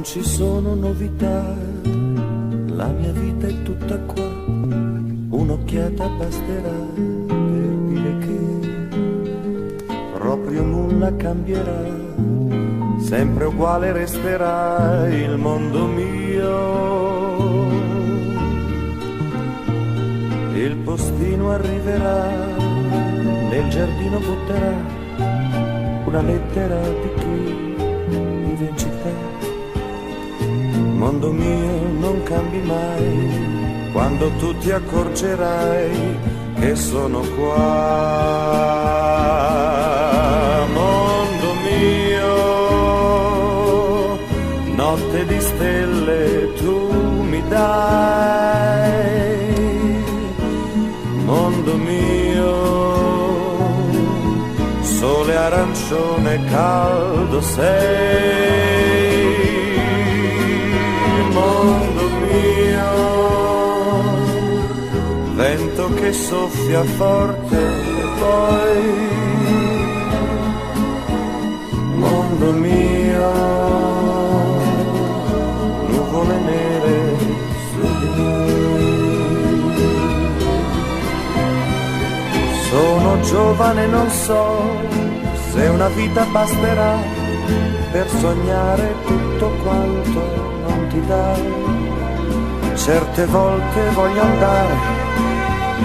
non ci sono novità, la mia vita è tutta qua, un'occhiata basterà per dire che proprio nulla cambierà, sempre uguale resterà il mondo mio. Il postino arriverà, nel giardino butterà una lettera di chi vive in città. Mondo mio, non cambi mai, quando tu ti accorgerai che sono qua. Mondo mio, notte di stelle tu mi dai. Mondo mio, sole arancione caldo sei. Mondo mio, vento che soffia forte e poi. Mondo mio, nuvole nere su di noi. Sono giovane, non so se una vita basterà per sognare tutto quanto non ti dà. Certe volte voglio andare,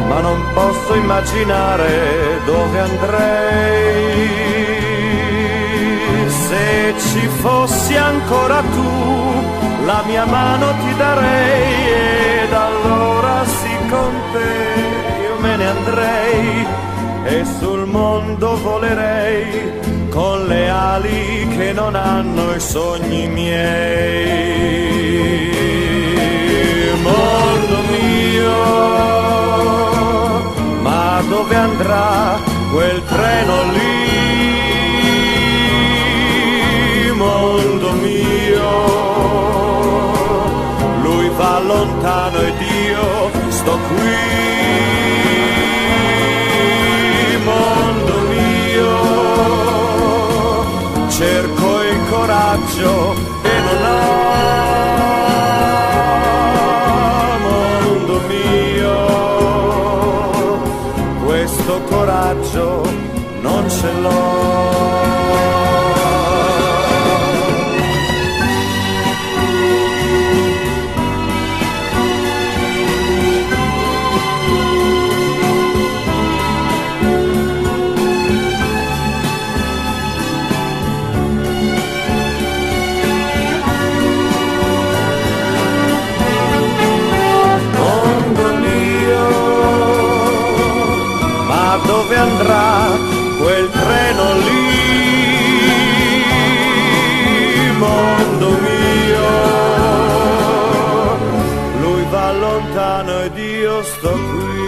ma non posso immaginare dove andrei. Se ci fossi ancora tu, la mia mano ti darei, ed allora sì, con te io me ne andrei e sul mondo volerei con le ali che non hanno i sogni miei. Mondo mio, ma dove andrà quel treno lì? Mondo mio, lui va lontano ed io sto qui. Mondo mio, cerco il coraggio e non ho. Mondo mio, questo coraggio non ce l'ho. Dove andrà quel treno lì? Mondo mio, lui va lontano ed io sto qui.